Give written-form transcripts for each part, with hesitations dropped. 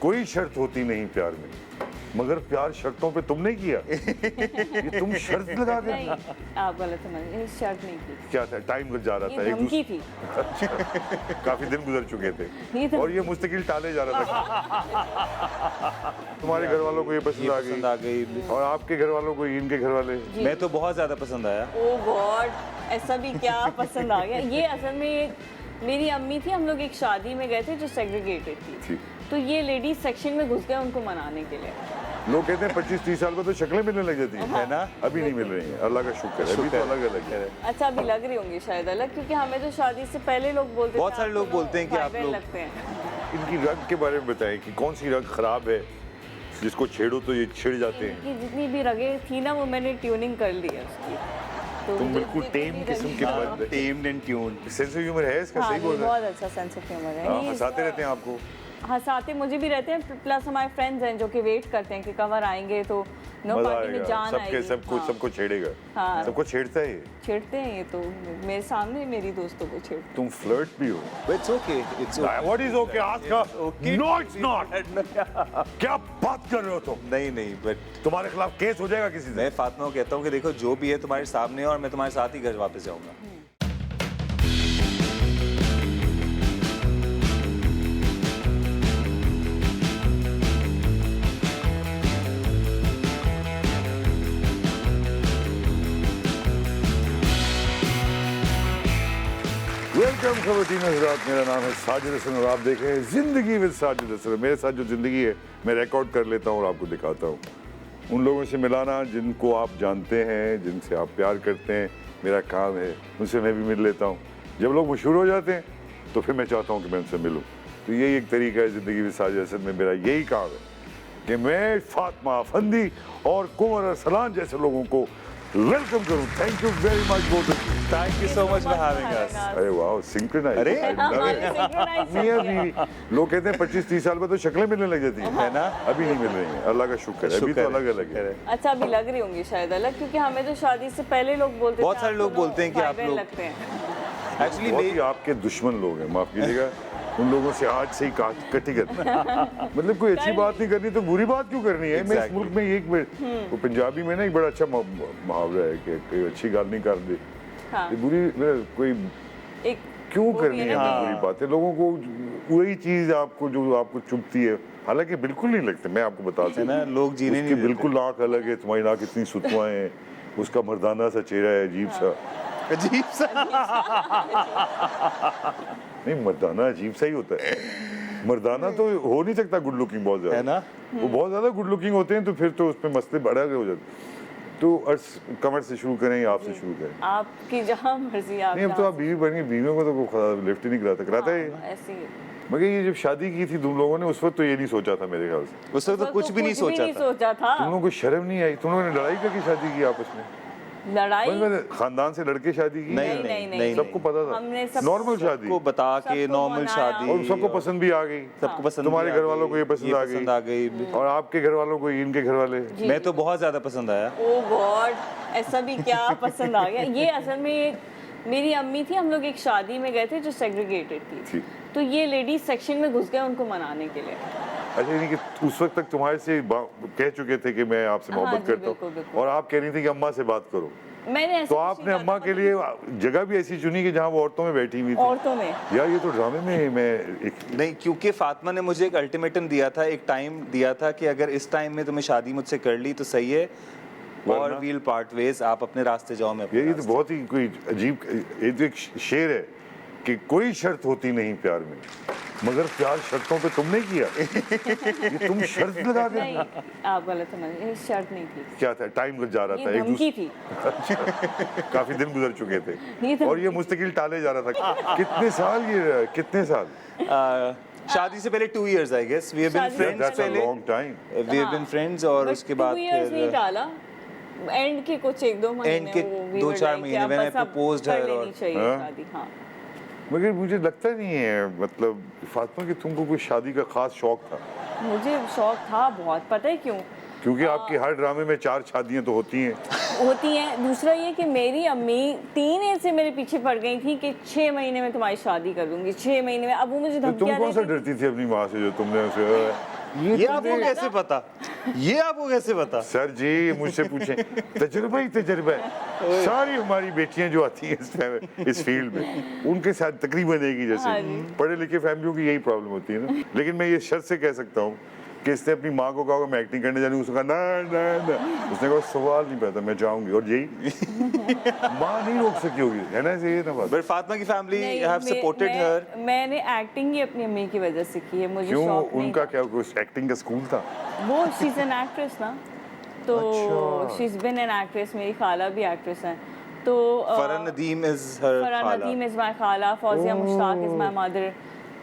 कोई शर्त होती नहीं प्यार में, मगर प्यार शर्तों पे तुमने किया। ये तुम शर्त लगा के नहीं, आप गलत समझ रहे हैं, शर्त नहीं की। क्या था? टाइम जा रहा था, ये धमकी थी। काफी दिन गुजर चुके ये थे तो- और ये मुस्तकिल टाले जा रहा था। तुम्हारे घर वालों को ये पसंद आ गई और आपके घर वालों को इनके घर वाले। मैं तो बहुत ज्यादा पसंद आया। ओ गॉड, ऐसा भी क्या पसंद आ गया? ये असल में मेरी अम्मी थी, हम लोग एक शादी में गए थे जो सेग्रीगेटेड थी, तो ये लेडीज सेक्शन में घुस गए उनको मनाने के लिए। लोग कहते हैं 25-30 साल में तो शक्लें मिलने लग जाती है ना। अभी नहीं मिल रही है, अल्लाह का शुक्र है, अभी तो अलग अलग है। अच्छा, अभी लग रही होंगी शायद अलग, क्योंकि हमें तो शादी से पहले लोग बोलते थे, बहुत सारे लोग बोलते हैं कि आप लोग लगते हैं। इनकी रग के बारे में बताएं कि कौन सी रग खराब है जिसको छेड़ो तो ये छिड़ जाते हैं। इनकी जितनी भी रगें थी ना, वो मैंने ट्यूनिंग कर ली है उसकी। तो तुम मुझे बिल्कुल जितनी टेम भी किस्म रगें- के हाँ, बंद है। Tamed and tuned. Sense of humour है इसका, हाँ, सही नहीं, बोल रहे बहुत अच्छा सेंस ऑफ ह्यूमर है। हैं। नहीं, हंसाते रहते हैं आपको। हंसाते मुझे भी रहते हैं, प्लस हमारे फ्रेंड्स हैं जो कि वेट करते हैं कि कवर आएंगे तो नो मजा पार्टी में आएगा, जान सबके आएगी। सबको हाँ, सबको छेड़ेगा। हाँ। सबको छेड़ता है ये। छेड़ते हैं ये तो, मेरे सामने मेरी दोस्तों को छेड़ते तुम फ्लर्ट भी हो। It's okay, it's okay. What is okay? आज का नो इट्स नॉट। क्या बात कर रहे हो तुम? नहीं नहीं, बट तुम्हारे खिलाफ केस हो जाएगा किसी से। मैं फातिमा को कहता हूँ कि देखो जो भी है तुम्हारे सामने है और मैं तुम्हारे साथ ही घर वापस जाऊंगा। वेलकम खवतीन हज़रात, मेरा नाम है साजिद हसन और आप देख रहे हैं जिंदगी विद साजिद हसन। मेरे साथ जो जिंदगी है मैं रिकॉर्ड कर लेता हूँ और आपको दिखाता हूँ। उन लोगों से मिलाना जिनको आप जानते हैं, जिनसे आप प्यार करते हैं, मेरा काम है। उनसे मैं भी मिल लेता हूँ। जब लोग मशहूर हो जाते हैं तो फिर मैं चाहता हूँ कि मैं उनसे मिलूँ। तो यही एक तरीका है ज़िंदगी विद साजिद हसन में। मेरा यही काम है कि मैं फातिमा अफंदी और कुंवर अरसलान जैसे लोगों को वेलकम करूँ। Thank you very much both of you. Thank you so much for having us. अरे वाह, सिंक्रोनाइज। अरे, मियां बीवी, लोग कहते हैं 25-30 साल में तो शक्लें मिलने लग जाती हैं, है ना? अभी नहीं मिल रही हैं, अल्लाह का शुक्र है, अभी तो अलग अलग है। अच्छा, अभी लग रही होंगी शायद अलग, क्योंकि हमें तो शादी से पहले लोग बोलते थे, बहुत सारे आप लोग दोनों बोलते हैं कि भाई आप बहन लोग- लगते हैं। एक्चुअली बहुत ही आपके दुश्मन लोग हैं, माफ कीजिएगा। उन लोगों से आज से ही कटी करनी, मतलब कोई अच्छी बात नहीं करनी तो बुरी बात क्यों करनी है? मैं इस मुल्क में एक वो पंजाबी में ना एक बड़ा अच्छा मुहावरा है कि कोई अच्छी गाल नहीं कर दे, हाँ, ये बुरी कोई एक क्यों वो भी करनी है है ना कि- बुरी बातें? लोगों को वही चीज आपको जो आपको चुभती है, हालांकि बिल्कुल नहीं लगते। मैं आपको बताता है ना, लोग जीने उसकी नहीं देते। बिल्कुल नाक अलग है, तुम्हारी नाक इतनी सुतवाएं हैं, उसका मर्दाना सा चेहरा है अजीब सा। अजीब सा। नहीं, मर्दाना अजीब सा ही होता है। मर्दाना तो हो नहीं सकता गुड लुकिंग बहुत है ज्यादा। ना? वो बहुत ज्यादा गुड लुकिंग होते हैं तो फिर तो उसमें मसले बड़ा हो जाते। तो कमर से शुरू करें या आपसे शुरू करें? आपकी जहाँ मर्जी आप नहीं, अब तो आप बीवी बन गई, बीवियों को तो लिफ्ट ही नहीं कराता है। ऐसी मगर ये जब शादी की थी तुम लोगों ने, उस वक्त तो ये नहीं सोचा था मेरे ख्याल से। उस वक्त तो कुछ भी नहीं सोचा था। तुम लोगों को शर्म नहीं आई? तुम लोगों ने लड़ाई करके शादी की आपस में? लड़ाई खानदान से लड़के शादी की? नहीं, नहीं, सबको पता हमने था, सब नॉर्मल शादी को बता के सबको नॉर्मल मनाया। शादी और सबको पसंद भी आ गई। सबको पसंद तुम्हारे भी आ घर वालों को ये गई, पसंद आ गई गई। और आपके घर वालों को इनके घर वाले। मैं तो बहुत ज्यादा पसंद आया। ओ गॉड, ऐसा भी क्या पसंद आ गया? ये असल में मेरी अम्मी थी, हम लोग एक शादी में गए थे जो सेग्रीगेटेड थी, तो ये लेडीज सेक्शन में घुस गए उनको मनाने के लिए। अच्छा, यानी कि उस वक्त तक तुम्हारे से कह चुके थे कि मैं आपसे हाँ मोहब्बत जी, करता बिल्कुल, हूँ बिल्कुल। और आप कह रही थी कि अम्मा से बात करो, मैंने ऐसा तो कुछ आपने नहीं अम्मा कहा के था, लिए जगह भी ऐसी चुनी कि जहाँ वो औरतों में बैठी हुई थी। औरतों में। यार ये तो ड्रामे में मैं नहीं, क्योंकि फातिमा ने मुझे एक अल्टीमेटम दिया था, एक टाइम दिया था कि अगर इस टाइम में तुम्हें शादी मुझसे कर ली तो सही है, और वील पार्ट वेज, आप अपने रास्ते जाओ, मैं अपने ये तो रास्ते। बहुत ही कोई अजीब, ये तो एक शेर है कि कोई शर्त होती नहीं प्यार में, मगर प्यार शर्तों पे तुमने किया। ये तुम शर्त लगा के। नहीं, आप गलत समझ रहे हैं, शर्त नहीं थी। क्या था? टाइम जा रहा था, ये धमकी थी। काफी दिन गुजर चुके ये थे तो- और ये मुस्तकिल टाले जा रहा था। कितने साल ये, कितने साल? शादी से पहले 2 years I guess, we have been शादी से फ्रेंड्स That's a पहले, long time. We have been friends, और But उसके 2 बाद years नहीं फिर डाला, एंड के कुछ 1-2 महीने End के वो we 2-4 were like, महीने क्या when I बस अब proposed कर her लेनी और- चाहिए हाँ? शादी। हाँ, मगर मुझे लगता नहीं है, मतलब फातिमा कि तुमको कोई शादी का खास शौक था, मुझे शौक था बहुत, पता है क्यों? क्योंकि आपके हर ड्रामे में 4 शादियां तो होती हैं। होती हैं। दूसरा ये कि मेरी अम्मी 3 ऐज से मेरे पीछे पड़ गई थी कि 6 महीने में तुम्हारी शादी कर दूंगी, 6 महीने में। अब वो मुझे तो तुम धमकियां कौन सा देती थी। डरती थी अपनी माँ से जो तुमने उसे ये आपको कैसे पता? ये आपको कैसे पता? सर जी मुझसे पूछें, तजुर्बा ही तजुर्बा है। सारी हमारी बेटियां जो आती हैं इस फील्ड में, उनके साथ तकरीबन एक ही हाँ जैसे जी। पढ़े लिखे फैमिलियों की यही प्रॉब्लम होती है ना। लेकिन मैं ये शर्त से कह सकता हूँ कि इसने अपनी माँ को कहा मैं एक्टिंग करने जानी, उसने कहा ना ना ना, उसने कहा सवाल नहीं पैदा, मैं जाऊंगी। और यही माँ नहीं रोक सकी होगी, है ना, ये ना बात। बट फातिमा की फैमिली नहीं, हैव सपोर्टेड हर। मैंने एक्टिंग ही अपनी अम्मी की वजह से की है, मुझे क्यों, शौक नहीं उनका था। क्या कुछ एक्टिंग का स्कूल था? वो शी इज एन एक्ट्रेस ना, तो अच्छा। She is been an actress. मेरी खाला भी एक्ट्रेस है, तो फरहान नदीम इज हर फरहान खाला। नदीम इज माय खाला, Fauzia Mushtaq is my mother.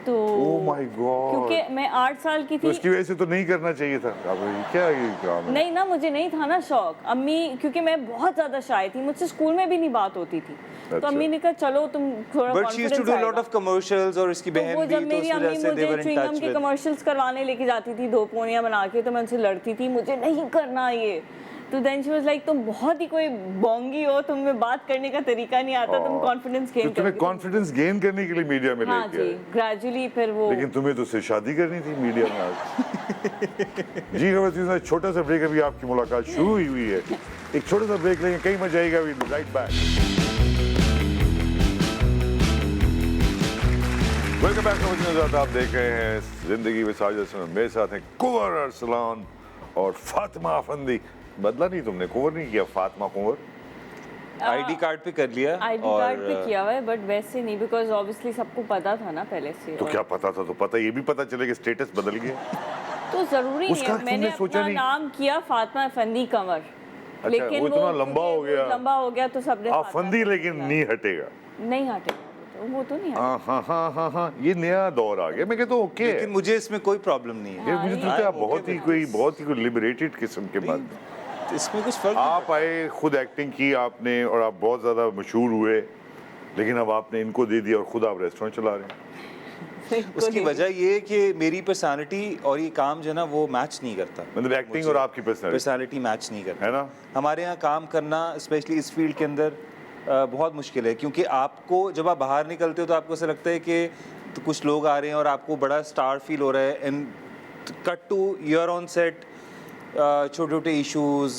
तो ओह माय गॉड, क्योंकि मैं 8 साल की तो थी। उसकी वजह से तो नहीं करना चाहिए था। अब क्या ये काम है? नहीं ना, मुझे नहीं था ना शौक। अम्मी, क्योंकि मैं बहुत ज़्यादा शाय थी, मुझसे स्कूल में भी नहीं बात होती थी, अच्छा। तो अम्मी ने कहा चलो तुम थोड़ा but she used to do lot of commercials, और इसकी तो बहन वो भी, जब तो मेरी उस अम्मी वजह से दे मुझे वर इन च्युइंगम टच के विद। कमर्शियल्स करवाने लेके जाती थी 2 पोनियां बना के, तो मैं उनसे लड़ती थी, मुझे नहीं करना ये। तो देन शी वाज लाइक तुम बहुत ही कोई बोंगी हो, तुम्हें बात करने का तरीका नहीं आता, तुम कॉन्फिडेंस तो गेन तुम्हें कॉन्फिडेंस गेन करने के लिए मीडिया में हाँ लेके जी, आए। ग्रेजुअली फिर वो। लेकिन तुम्हें तो उससे शादी करनी थी मीडिया में आज। जी खबर, छोटा सा ब्रेक, अभी आपकी मुलाकात शुरू ही हुई है। एक छोटा सा ब्रेक लेंगे, कहीं मत जाएगा, we right back. Welcome back. आप देख रहे हैं जिंदगी में साजिद हसन, मेरे साथ हैं कुंवर अरसलान और फातिमा अफंदी। बदला नहीं तुमने, कुंवर नहीं किया, फातिमा कुंवर। आईडी कार्ड पे कर लिया, आईडी कार्ड पे किया हुआ है, बट वैसे नहीं, बिकॉज ऑब्वियसली सबको पता था ना पहले से। तो क्या पता था? तो पता, ये भी पता चले कि स्टेटस बदल गया। तो जरूरी नहीं उसका है, मैंने तुमने सोचा अपना नहीं? नाम किया फातिमा अफंदी कंवर, वो इतना लंबा हो गया। लंबा हो गया तो सबने अफंदी लेकिन नहीं हटेगा। नहीं हटेगा, वो तो नहीं हटेगा। हाँ, ये नया दौर आ गया। मैं कहता हूँ ओके, लेकिन मुझे इसमें कोई प्रॉब्लम नहीं है। ये मुझे तो लगता है आप बहुत ही कोई लिबरेटेड किस्म के बाद इसमें कुछ फर्क आप आए, खुद एक्टिंग की आपने और आप बहुत ज्यादा मशहूर हुए, लेकिन अब आपने इनको दे दिया और खुद आप रेस्टोरेंट चला रहे हैं। उसकी वजह ये है कि मेरी पर्सनालिटी और ये काम जो है ना वो मैच नहीं करता। मतलब एक्टिंग और आपकी पर्सनालिटी मैच नहीं करता है ना। हमारे यहाँ काम करना स्पेशली इस फील्ड के अंदर बहुत मुश्किल है, क्योंकि आपको जब आप बाहर निकलते हो तो आपको ऐसा लगता है कि तो कुछ लोग आ रहे हैं और आपको बड़ा स्टार फील हो रहा है, and cut to your on set छोटे छोटे इश्यूज,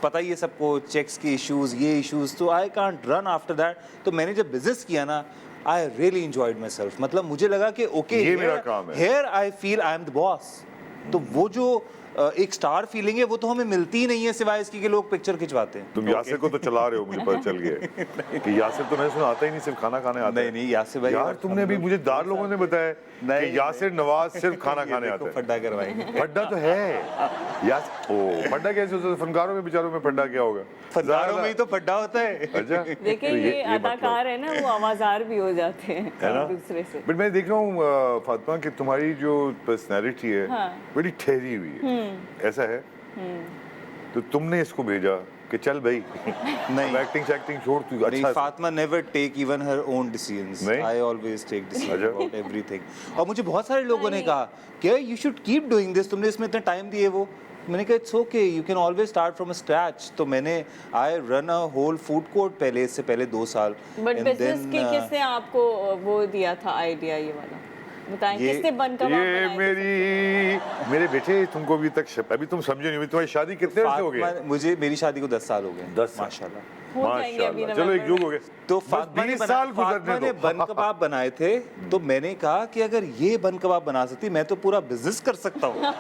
पता ही है सबको, चेक्स के इश्यूज, ये इश्यूज, तो I can't run after that. तो मैंने जब बिजनेस किया ना, I really enjoyed my self. मतलब मुझे लगा कि ओके, ये मेरा काम है, here I feel I am the boss. तो वो जो एक स्टार फीलिंग है वो तो हमें मिलती ही नहीं है, सिवाय इसकी कि लोग पिक्चर खिंचवाते हैं। तुम यासिर को तो चला रहे हो, मुझे पता चल गया कि यासिर तो मैंने सुना आता ही नहीं, सिर्फ खाना खाने आता है। नहीं यासिर भाई, यार तुमने अभी मुझे दार लोगों ने बताया कि यासिर नवाज सिर्फ खाना खाने आता है। फड्डा करवाएंगे। फड्डा तो है यार, ओ फड्डा कैसे होता है? फनकारों में बेचारों में फड्डा क्या होगा? फनकारों में ही तो फड्डा होता है। अच्छा, देखिए तो ये अदाकार है ना, वो आवाजार भी हो जाते हैं है ना? एक दूसरे से। बट मैं देख रहा हूँ फातिमा कि तुम्हारी जो पर्सनैलिटी है हाँ। बड़ी ठहरी हुई है, ऐसा है? तो तुमने इसको भेजा कि चल भाई नहीं, एक्टिंग छोड़, तू नहीं, अच्छा Fatima never take even her own decisions. नहीं? आई ऑलवेज टेक डिसीजन अच्छा। About everything. और मुझे बहुत सारे लोगों ने नहीं। कहा कि you should keep doing this, तुमने इसमें इतना टाइम दिए। वो मैंने कहा it's okay, you can always start from scratch. तो मैंने I run a whole food court पहले, इससे पहले 2 साल। बट And बिजनेस then, की किसने आपको वो दिया था आइडिया, ये वाला बताएं, ये- किसने बनकर ये मेरे बेटे, तुमको अभी तक अभी तुम समझे नहीं, अभी तुम्हारी शादी कितने वर्ष हो गए? मुझे मेरी शादी को 10 साल हो गए। 10 साल। माशाल्लाह। हो जाएंगे अभी माशाल्लाह, चलो एक युग हो गया। तो बस फातिमा ने 20 साल गुजरने ने दो। बन कबाब बनाए थे, तो मैंने कहा कि अगर ये बन कबाब बना सकती, मैं तो पूरा बिजनेस कर सकता हूँ।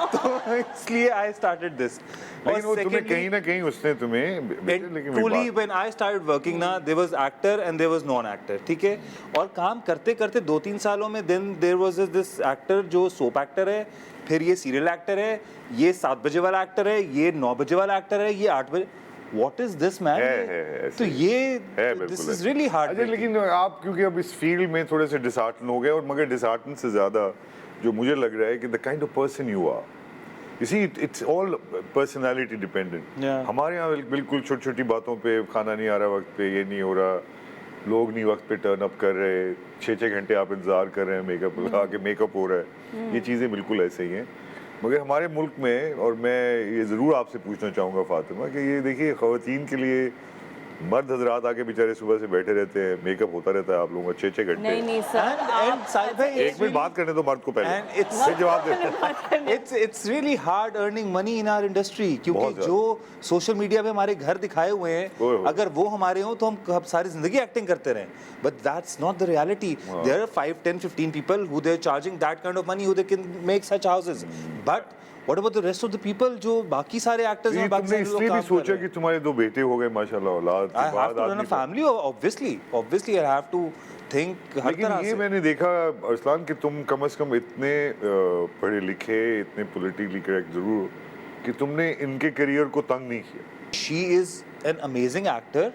तो इसलिए आई स्टार्टेड दिस। लेकिन वो तुम्हें कहीं ना कहीं उसने तुम्हें लेकिन truly when I started working ना, there was actor and there was non actor, ठीक है। और काम करते करते 2-3 सालों में then there was this actor जो सोप एक्टर है, फिर ये सीरियल एक्टर है, ये 7 बजे वाला एक्टर है, ये 9 बजे वाला एक्टर है, ये 8 बजे। What is this man? है, तो ये है, this बिल्कुल is है। really hard। अच्छा, लेकिन आप क्योंकि अब इस फील्ड में थोड़े से डिसहार्टन हो गए, और मगर डिसहार्टन से ज्यादा जो मुझे लग रहा है कि the kind of person you are, you see it's all personality dependent. हमारे यहाँ बिल्कुल छोटी छोटी बातों पे, खाना नहीं आ रहा वक्त पे, ये नहीं हो रहा, लोग नहीं वक्त पे टर्न अप कर रहे, 6-6 घंटे आप इंतजार कर रहे हैं मेकअप लगा के, मेकअप हो रहा है, ये चीज़ें बिल्कुल ऐसे ही हैं। मगर हमारे मुल्क में, और मैं ये ज़रूर आपसे पूछना चाहूँगा फातिमा, कि ये देखिए ख़वातीन के लिए मर्द हजरात आके बेचारे सुबह से बैठे रहते हैं, मेकअप होता रहता है आप लोगों का 6-6 घंटे। नहीं सर, and साहिब भाई, एक मिनट बात करने दो मर्द को पहले, And it's- फिर जवाब दे। it's really hard earning money in our industry, बहुत क्योंकि ज्यादा। जो सोशल मीडिया पे हमारे घर दिखाए हुए ओए हैं, होए। अगर वो हमारे हों तो हम सारी जिंदगी एक्टिंग करते रहें, but that's not the reality. There are 5, 10, 15 people who they're charging that kind of money who they can make such houses. But what about the rest of the people जो बाकी सारे actors हैं, ये बाकी तुमने सारे लोग इसलिए भी काम कर सोचा रहे कि हैं? तुम्हारे 2 बेटे हो गए माशाल्लाह, औलाद के I have बाद to run a आदमी family, obviously I have to think हर लेकिन तरह ये से। मैंने देखा अरसलान कि तुम कम से कम इतने पढ़े लिखे, इतने पॉलिटिकली करेक्ट जरूर हो कि तुमने इनके करियर को तंग नहीं किया। She is an amazing actor,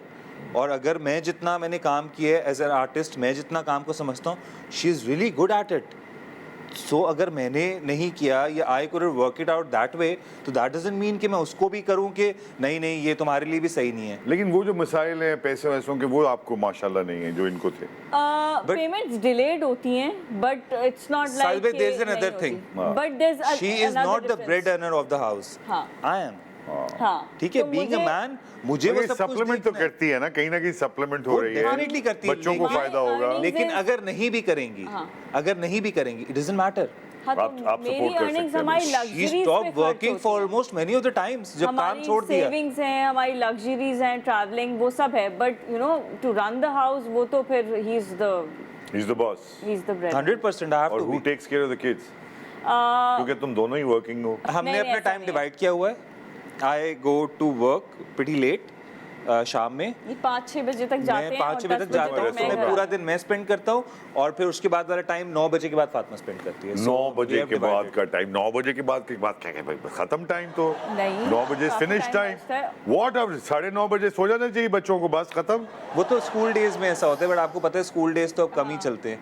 और अगर मैं जितना मैंने काम किया है एज एन आर्टिस्ट, मैं जितना काम को समझता हूँ, she is really good at it. So अगर मैंने नहीं किया या I could work it out that way, तो दैट डजंट मीन कि मैं उसको भी करूँ कि नहीं ये तुम्हारे लिए भी सही नहीं है। लेकिन वो जो मसाइल हैं पैसे वैसों के, वो आपको माशाल्लाह नहीं है जो इनको थे। पेमेंट्स डिलेड होती हैं, but it's not Salve, like there's another thing. But there she is not the bread earner of the house, हाँ। I am. हाँ, ठीक है, तो बीइंग अ मुझे- मैन, मुझे वो सब कुछ सप्लीमेंट तो देखना है। करती है ना, कहीं ना कहीं सप्लीमेंट हो वो रही है, definitely करती है, बच्चों को लेकिन- फायदा होगा। earnings लेकिन है- अगर नहीं भी करेंगी, अगर नहीं भी करेंगी, इट डजंट मैटर। हाँ, तो आप मेरी support कर earnings सकते हैं। हमारी She luxuries stopped पे खर्च working होती for हैं। almost many of the times जब काम हमारी छोड़ दिया। सेविंग्स हैं, हमारी लग्जरीज हैं, ट्रैवलिंग, वो सब है, but you know to run the house वो तो फिर ही is He's the boss. The bread. 100% I have और to who be. takes care of the kids? क्योंकि तुम दोनों ही वर्किंग हो। हमने नहीं, अपना ऐसा टाइम नहीं है। डिवाइड किया हुआ है। I go to work pretty late शाम में, 5-6 बजे तक जाते मैं हैं 5-6 और बजे 10 तक जाता हूँ, तक तो मैं घर पूरा आती दिन मैं स्पेंड करता हूँ, और फिर उसके बाद वाला टाइम 9 बजे के बाद फातिमा स्पेंड करती है। 9 बजे के बाद का टाइम, 9 बजे के बाद क्या क्या भाई, खत्म टाइम तो नहीं, 9 बजे काफी फिनिश time टाइम। बचता है। व्हाट, अब 9:30 बजे सो जाना चाहिए बच्चों को, बस खत्म। वो तो स्कूल डेज में ऐसा होता है, बट आपको पता है स्कूल डेज तो अब कम ही चलते हैं,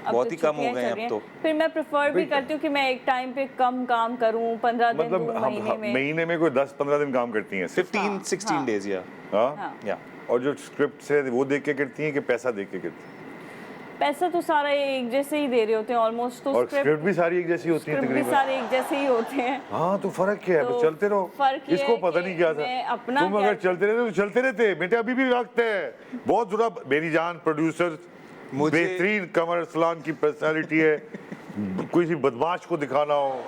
अब बहुत तो ही कम हो छुट्टियां गए चल हैं रही अब हैं। तो। फिर मैं प्रेफर भी करती हूँ कि मैं एक टाइम पे कम काम करूँ, 15 दिन मतलब दूँ हम महीने में। महीने में कोई 10-15 दिन काम करती हैं सिर्फ। 15-16 हाँ। डेज या हाँ? या और जो स्क्रिप्ट है वो देख के करती हैं कि पैसा देख के करती हैं? पैसा तो सारा एक जैसे ही दे रहे होते हैं ऑलमोस्ट, तो और स्क्रिप्ट भी सारी एक जैसी होती है स्क्रिप्ट भी तकरीबन। सारे एक जैसे ही होते हैं। हाँ, तो फर्क क्या है, तो बस चलते रहो। फर्क ये इसको है पता कि नहीं क्या मैं था, अपना तुम अगर क्या- चलते रहते तो चलते रहते बेटे, अभी भी वक्त है बहुत जुड़ा। मेरी जान प्रोड्यूसर, मुझे- बेहतरीन कमर अरसलान की पर्सनालिटी है, कोई सी बदमाश को दिखाना हो,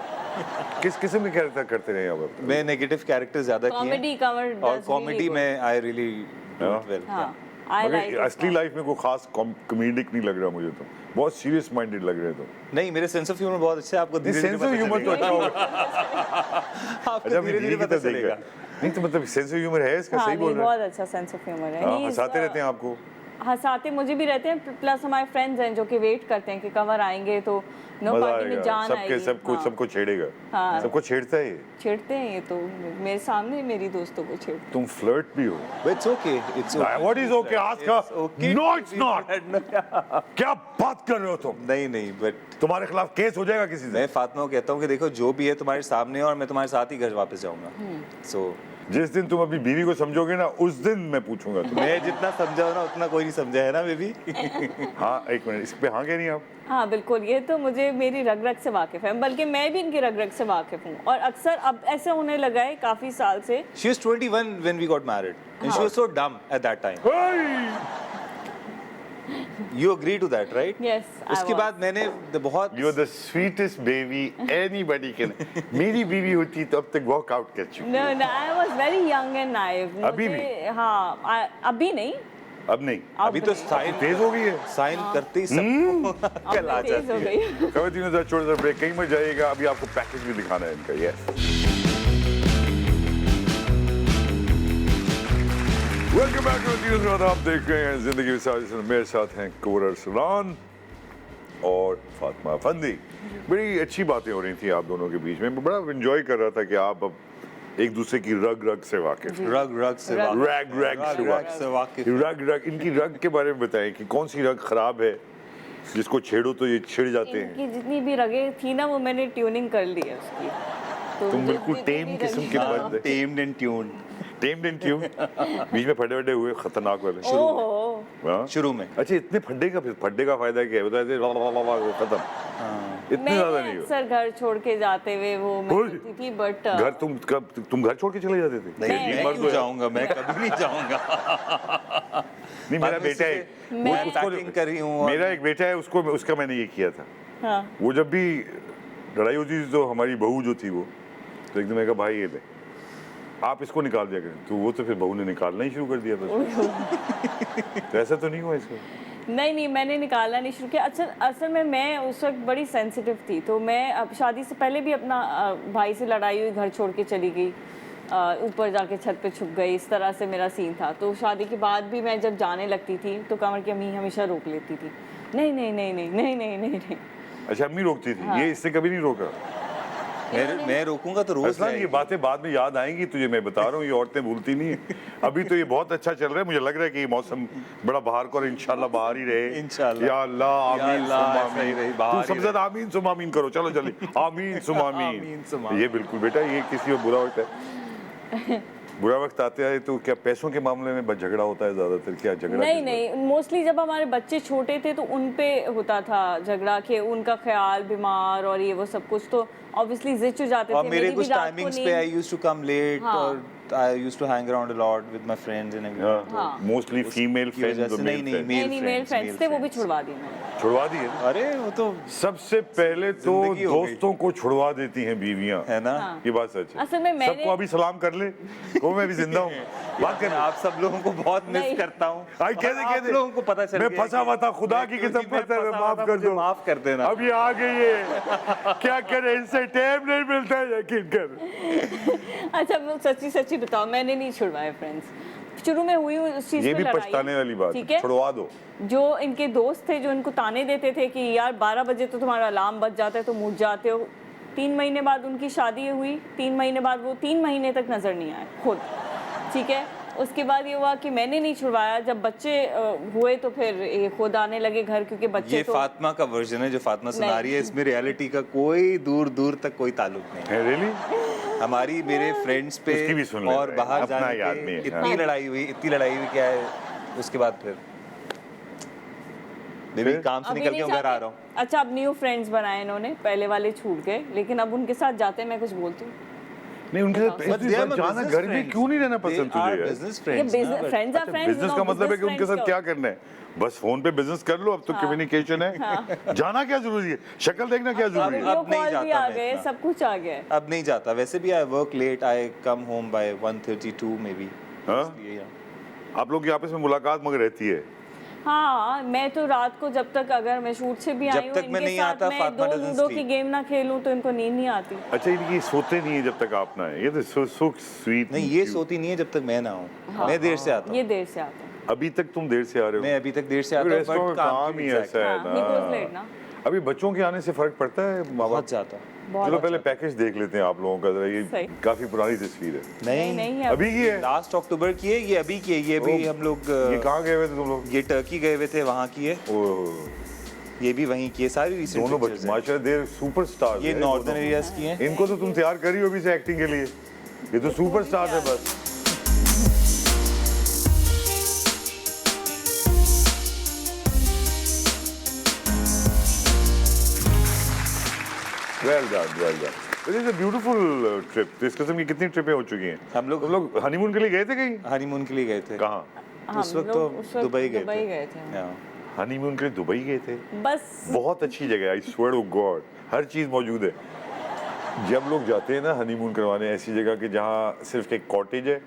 किस किस्म के कैरेक्टर करते रहे अब? मैं नेगेटिव कैरेक्टर ज्यादा किए कॉमेडी हैं, कवर और कॉमेडी में आई रियली डू हाँ। It well. हाँ, आई मगर लाइक असली लाइफ में कोई खास कॉमेडिक नहीं लग रहा मुझे, तो बहुत सीरियस माइंडेड लग रहे हो। नहीं, मेरे सेंस ऑफ ह्यूमर बहुत अच्छा है, आपको धीरे-धीरे सेंस ऑफ पता ह्यूमर तो चलेगा। अच्छा होगा। आपको अच्छा, अपनी धीरे-धीरे दीदी की पता तरफ देखा। चलेगा। नहीं तो मतलब सेंस ऑफ ह्यूमर है इसका, हाँ, सही नहीं, बोल रहे बहुत अच्छा सेंस ऑफ ह्यूमर है। हैं? He is, हंसाते रहते हैं आपको। हंसाते मुझे भी रहते हैं, प्लस हमारे फ्रेंड्स हैं जो कि वेट करते हैं कि कवर आएंगे तो नो मजा पार्टी में आएगा, जान सबके आएगी। सबको हाँ, सबको छेड़ेगा। हाँ। सबको छेड़ता है ये। छेड़ते हैं ये तो, मेरे सामने मेरी दोस्तों को छेड़ते तुम फ्लर्ट भी हो। But it's okay, it's okay. What is okay? Ask her. It's okay No, to it's be not. friend. क्या बात कर रहे हो तुम? नहीं, बट तुम्हारे खिलाफ केस हो जाएगा किसी से। मैं फातिमा को कहता हूँ कि देखो जो भी है तुम्हारे सामने है, और मैं तुम्हारे साथ ही घर वापस जाऊंगा। सो जिस दिन तुम अपनी बीवी को समझोगे ना, उस दिन मैं पूछूंगा तुम्हें। मैं जितना समझा हूं ना उतना कोई नहीं समझा है ना बेबी। हाँ, एक मिनट, इस पे हाँ कह नहीं आप? हाँ बिल्कुल, ये तो मुझे मेरी रग रग से वाकिफ़ है, बल्कि मैं भी इनकी रग रग से वाकिफ़ हूँ, और अक्सर अब ऐसे होने लगा है काफ़ी साल से। She was 21 when we got married, and she was so dumb at that time. You agree to that, right? Yes, I उसके was. बाद मैंने बहुत You're the sweetest baby anybody can. मेरी बीवी होती तो अब तक वॉक आउट कर चुकी। No, no, I was very young and naive. अभी मुझे- भी? हाँ, अभी नहीं। अब नहीं, अभी तो नहीं। साइन तेज हो गई है। साइन करते ही सबको अब कल आ मैं तेज हो जाती है। गई। खबर तीनों जरा छोटा सा ब्रेक, कहीं मत जाइएगा, अभी आपको पैकेज भी दिखाना है इनका। यस, वेलकम बैक टू तीनों से आप देख रहे हैं जिंदगी के साथ, जिसमें मेरे साथ हैं कमर अरसलान और फातिमा अफंदी। बड़ी अच्छी बातें हो रही थी आप दोनों के बीच में, मैं बड़ा एंजॉय कर रहा था कि आप अब एक दूसरे की रग रग से वाकिफ, रग से रग- वाकिफ। रग रग से रग से वाकिफ। रग इनकी रग के बारे में बताएं कि कौन सी रग खराब है जिसको छेड़ो तो ये छिड़ जाते हैं। इनकी जितनी भी रगें थी ना, वो मैंने ट्यूनिंग कर ली है उसकी। तो तुम बिल्कुल जितनी टेम भी किस्म रगें- के हाँ। बंदे, Tamed and tuned. Tamed and tuned, बीच में फटे फटे हुए खतरनाक वाले। ओहो, हाँ? शुरू में। अच्छा इतने फड्डे का फायदा क्या है बताए थे वो खत्म इतने ज्यादा नहीं मैंने हो अक्सर घर छोड़ के जाते हुए वो मैं बोल। करती थी बट घर तुम घर छोड़ के चले जाते थे नहीं, नहीं, मैं मर्द क्यों हो यार। जाऊंगा, मैं कभी नहीं जाऊंगा। नहीं मेरा बाद में बेटा है सीधे वो मैं उसको- पैकिंग कर रही हूँ और- मेरा एक बेटा है उसको उसका मैंने ये किया था हाँ वो जब भी लड़ाई होती थी तो हमारी बहू जो थी वो तो एकदम मैं कहा भाई ये ले आप इसको निकाल दिया करें तो वो तो फिर बहू ने निकालना ही शुरू कर दिया था तो ऐसा तो नहीं हुआ इसको नहीं मैंने निकालना नहीं शुरू किया। असल में मैं उस वक्त बड़ी सेंसिटिव थी तो मैं अब शादी से पहले भी अपना भाई से लड़ाई हुई घर छोड़ के चली गई ऊपर जाके छत पे छुप गई इस तरह से मेरा सीन था। तो शादी के बाद भी मैं जब जाने लगती थी तो कमर की अम्मी हमेशा रोक लेती थी नहीं नहीं नहीं नहीं नहीं नहीं नहीं नहीं। अच्छा अम्मी रोकती थी ये इससे कभी नहीं रोका मैं रोकूंगा तो रोज असलान ये जाएगी। बातें बाद में याद आएंगी तुझे मैं बता रहा हूँ ये औरतें भूलती नहीं है अभी तो ये बहुत अच्छा चल रहा है मुझे लग रहा है कि ये मौसम बड़ा बाहर का और इंशाल्लाह बाहर ही रहे इंशाल्लाह। या अल्लाह या आमीन अल्लाह, सुम्मा ऐसा ही आमीन रहे, बाहर तू ही सबसे ज्यादा आमीन सुम्मा आमीन करो चलो जल्दी आमीन सुम्मा आमीन आमीन सुम्मा आमीन। ये बिल्कुल बेटा ये किसी में बुरा वक्त है बुरा वक्त आते हैं तो क्या पैसों के मामले में बस झगड़ा होता है ज्यादातर क्या झगड़ा नहीं किस बात? नहीं मोस्टली जब हमारे बच्चे छोटे थे तो उन पे होता था झगड़ा कि उनका ख्याल बीमार और ये वो सब कुछ तो ऑब्वियसली जिद हो जाते और थे। मेरे मेरी भी कुछ रात को टाइमिंग्स पे नींद- I used to come late हाँ। और I used to hang around a lot with my friends and everything. हाँ। मोस्टली फीमेल की वजह फ्रेंड्स से नहीं नहीं नहीं मेल फ्रेंड्स थे वो भी छुड़वा दिए मैंने। छुड़वा दिए अरे वो तो सबसे पहले तो जिंदगी हो गई। दोस्तों को छुड़वा देती हैं बीवियां है ना। हाँ। ये बात सच है असल में मैंने- सबको अभी सलाम कर ले वो मैं भी जिंदा हूँ बात कर मैं आप सब लोगों को बहुत मिस नहीं। करता हूँ। आई कहते आप कहते लोगों को पता चल मैं गया फंसा हुआ था खुदा की क्योंकि कसम मैं पता है फंसा माफ हुआ था, कर मुझे दो माफ कर देना। अब ये आ गई है क्या करे इनसे टाइम नहीं मिलता है यकीन कर अच्छा मैं सच्ची सच्ची बताओ मैंने नहीं छुड़वाए फ्रेंड्स शुरू में हुई उस चीज ये पे भी लड़ाई। पछताने वाली बात ठीक है है छुड़वा दो जो इनके दोस्त थे जो इनको ताने देते थे कि यार 12 बजे तो तुम्हारा अलार्म बज जाता है तो उठ जाते हो 3 महीने बाद उनकी शादी हुई 3 महीने बाद वो 3 महीने तक नजर नहीं आए खुद ठीक है। उसके बाद ये हुआ कि मैंने नहीं छुड़वाया जब बच्चे हुए तो फिर ये खुद आने लगे घर क्योंकि बच्चे ये तो फातिमा का वर्जन है जो फातिमा सुना नहीं। रही है इसमें रियलिटी का कोई दूर दूर तक कोई ताल्लुक नहीं है। है रियली हमारी मेरे फ्रेंड्स पे उसकी भी सुन ले और रहे हैं, बाहर अपना ही जाने आदमी है, पे हाँ। इतनी लड़ाई हुई क्या है उसके बाद फिर बेबी फिर? काम से अभी निकल नहीं के घर आ चाहते। रहा हूँ। अच्छा अब न्यू फ्रेंड्स बनाए इन्होंने पहले वाले छूट गए लेकिन अब उनके साथ जाते मैं कुछ बोलती हूँ नहीं उनके साथ But they are my जाना business घर में friends. क्यों नहीं रहना पसंद They are तुझे यार business ये friends ना, business but- friends are friends business का मतलब है कि उनके साथ क्या करना है बस फोन पे बिजनेस कर लो अब तो कम्युनिकेशन है जाना क्या जरूरी है शक्ल देखना क्या जरूरी है अब नहीं कॉल भी जाता आ मैं गए इतना। सब कुछ आ गया है। अब नहीं जाता वैसे भी I work late I come home by 1:32 maybe. हाँ? आप लोग की आपस में मुलाकात मगर रहती है हाँ मैं तो रात को जब तक अगर मैं शूट से भी जब आई हूँ तक मैं इनके नहीं साथ आता, मैं फातिमा दो doesn't लूडो की sleep. गेम ना खेलूं तो इनको नींद नहीं आती। अच्छा इनकी सोते नहीं है जब तक आप ना है ये तो सो स्वीट नहीं ये सोती नहीं है जब तक मैं ना हूँ। मैं देर से आता ये हूँ। देर से आते हैं। अभी तक तुम देर से आ रहे हो मैं अभी तक देर से आता हूँ रेस्टोरेंट बट का काम ही ऐसा है हाँ, he goes late ना ना। अभी बच्चों के आने से फर्क पड़ता है माँ बाप बहुत ज्यादा। चलो पहले पैकेज देख लेते हैं आप लोगों का जरा ये सही। काफी पुरानी तस्वीर है नहीं है अभी की है लास्ट अक्टूबर की है ये अभी की है ये भी ओ, हम लोग ये कहाँ गए हुए थे तुम लोग ये टर्की गए हुए थे वहाँ की है ओह ये भी वहीं की है सारी रिसेंट दोनों बच्चे माशाल्लाह देर सुपरस्टार ये नॉर्दर्न एरियाज की हैं। इनको तो तुम तैयार करी हो अभी से एक्टिंग के लिए ये तो सुपरस्टार है बस well done it is a beautiful trip तो इस किस्म की कितनी ट्रिपें हो चुकी हैं हम लोग तुम लोग हनीमून के लिए गए थे कहीं हनीमून के लिए गए थे। कहाँ उस हम वक्त तो लोग उस वक्त दुबई दुबई गए गए थे। थे। हनीमून के लिए दुबई गए थे बस बहुत अच्छी जगह है आई स्वेयर टू गॉड हर चीज़ मौजूद है जब लोग जाते हैं ना हनीमून करवाने ऐसी जगह कि जहाँ सिर्फ एक कॉटेज है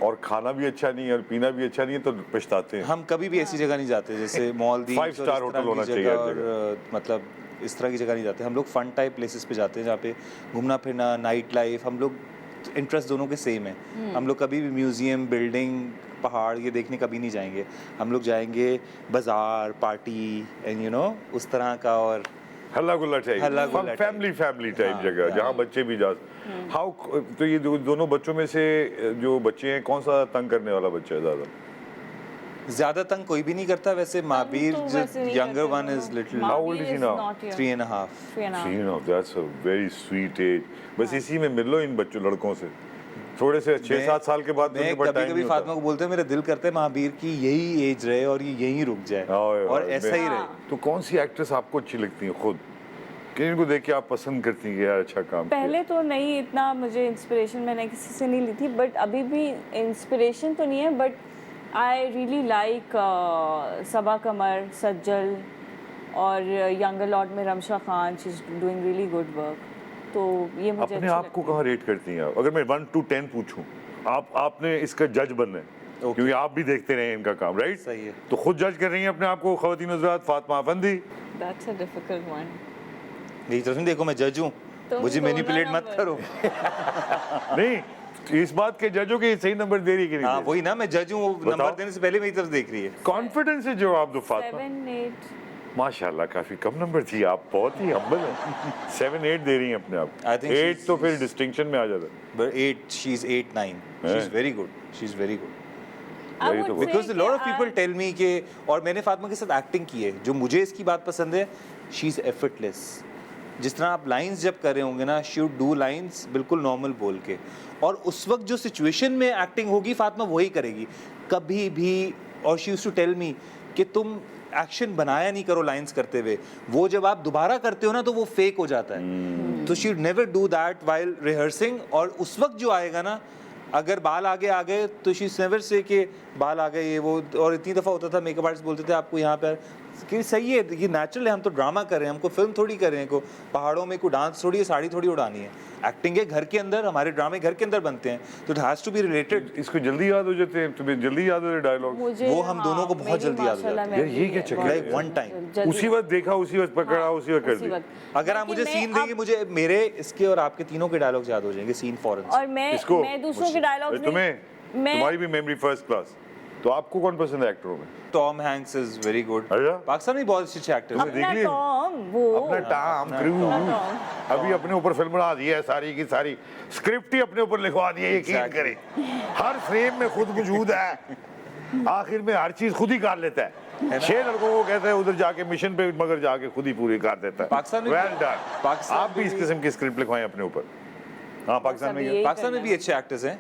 और खाना भी अच्छा नहीं है और पीना भी अच्छा नहीं है तो पछताते हैं हम कभी भी ऐसी जगह नहीं जाते जैसे मॉल 5 स्टार होटल होना चाहिए हर और मतलब इस तरह की जगह नहीं जाते हम लोग फन टाइप प्लेसेस पे जाते हैं जहाँ पे घूमना फिरना नाइट लाइफ हम लोग इंटरेस्ट दोनों के सेम है हम लोग कभी भी म्यूजियम बिल्डिंग पहाड़ ये देखने कभी नहीं जाएंगे हम लोग जाएंगे बाजार पार्टी एंड यू नो उस तरह का और हल्ला गुल्ला हल्ला टाइप गुल्ला फैमिली टाइप हाँ, जगह जहाँ बच्चे भी जा हाउ तो ये दोनों बच्चों में से जो बच्चे हैं कौन सा तंग करने वाला बच्चा है ज्यादा ज्यादा तंग कोई भी नहीं करता वैसे महावीर तो वैसे नहीं यंगर करते वन वो। Is little How old is he now? 3.5 3.5 that's a very sweet age बस इसी में मिल लो इन बच्चों लड़कों से थोड़े से 6-7 साल के बाद मैं उनके पास कभी time कभी नहीं फातिमा होता। को बोलते हैं मेरा दिल करता है महावीर की यही एज रहे और ये यहीं रुक जाए ओए, और ओए, ऐसा ही मैं- रहे। तो कौन सी एक्ट्रेस आपको अच्छी लगती है खुद, कि इनको देख के आप पसंद करती हैं कि यार अच्छा काम किया? पहले तो नहीं, इतना मुझे इंस्पिरेशन मैंने किसी से नहीं ली थी, बट अभी भी इंस्पिरेशन तो नहीं है, बट आई रियली लाइक सबा कमर, सज्जल, और यंगर लॉर्ड में Ramsha Khan, she is doing really good work. तो ये मुझे अपने अच्छी आप को लगती है। कहाँ रेट करती हैं आप? अगर मैं 1 to 10 पूछूं, आपने इसका जज बनना है, Okay. क्योंकि आप भी देखते रहे हैं इनका काम, राइट? सही है। तो खुद जज कर रही हैं अपने आप को ख़वातीन हज़रात, Fatima Afandi. That's a difficult one. मेरी तरफ से देखो मैं जज हूँ, तुम मुझे दो ना मैनिपुलेट मत नंबर। करो। नहीं, इस बात के जजों के सही नंबर दे रही है कि हाँ नहीं? वही ना, मैं जज हूँ, वो बताओ। नंबर देने से पहले मेरी तरफ देख रही है। कॉन्फिडेंस से जवाब दो फातिमा। 7, 8. माशाल्लाह काफी कम नंबर थी, आप बहुत ही हम्बल हैं। 7-8 दे रही हैं अपने आप। I think 8 तो she's- फिर डिस्टिंक्शन में आ जाता है। But 8, she's 8, 9. She's very good. She's very good. I वही would तो say Because a कि lot of people आप- tell me कि, और मैंने फातिमा के साथ एक्टिंग की है, जो मुझे इसकी बात पसंद है, she's effortless. जिस तरह आप लाइंस जब कर रहे होंगे ना, she would do lines बिल्कुल नॉर्मल बोल के, और उस वक्त जो सिचुएशन में एक्टिंग होगी फातिमा वही करेगी कभी भी। और she used to tell me कि तुम एक्शन बनाया नहीं करो लाइंस करते हुए, वो जब आप दोबारा करते हो ना तो वो फेक हो जाता है। तो she never do that while rehearsing, और उस वक्त जो आएगा ना, अगर बाल आगे आ गए तो शी नेवर से कि बाल आ गए ये वो। और इतनी दफ़ा होता था मेकअप आर्टिस्ट बोलते थे आपको यहाँ पर कि सही है, ये नेचुरल है, हम तो ड्रामा कर रहे हैं, हमको फिल्म थोड़ी कर रहे हैं, को पहाड़ों में कोई डांस थोड़ी है, साड़ी थोड़ी उड़ानी है। एक्टिंग है घर के अंदर, हमारे ड्रामे घर के अंदर बनते हैं, तो it has to be related. इसको जल्दी याद हो जाते हैं, तुम्हें जल्दी याद होते डायलॉग? मुझे वो हम दोनों को बहुत मेरी जल्दी याद हो माशाल्लाह जाती है। मैं यार, ये भी क्या चक्कर बहुत है? One time. जल्दी- उसी वक्त देखा, उसी वक्त पकड़ा, उसी वक्त कर उसी दिया। वक्त। अगर आप लेकिन मुझे मैं सीन अब- देंगे, मुझे मेरे इसके और आपके तीनों के डायलॉग्स याद हो जाएंगे, सीन फॉरन। और मैं इसको? दूसरों के डायलॉग्स तुम्हारी भी मेमोरी फर्स्ट क्लास। तो आपको कौन पसंद है एक्टरों में? Tom Hanks is very good. अच्छा? पाकिस्तान में बहुत अच्छे एक्टर्स हैं। देख अपना लिए? टॉम, वो अपना टाम क्रू अपना टॉम। अभी अपने ऊपर फिल्म बना दी है, सारी की सारी स्क्रिप्ट ही अपने ऊपर लिखवा दी है, यकीन Exactly. करें। हर फ्रेम में खुद मौजूद है, आखिर में हर चीज खुद ही कर लेता है। 6 लड़कों को कहता है उधर जाके मिशन पे, मगर जाके खुद ही पूरी कर देता है। पाकिस्तान में- वेल डन। पाकिस्तान आप भी इस में- किस्म की स्क्रिप्ट लिखवाएं अपने ऊपर। हाँ, पाकिस्तान में सब क्या? ये- पाकिस्तान में भी अच्छे एक्टर्स हैं,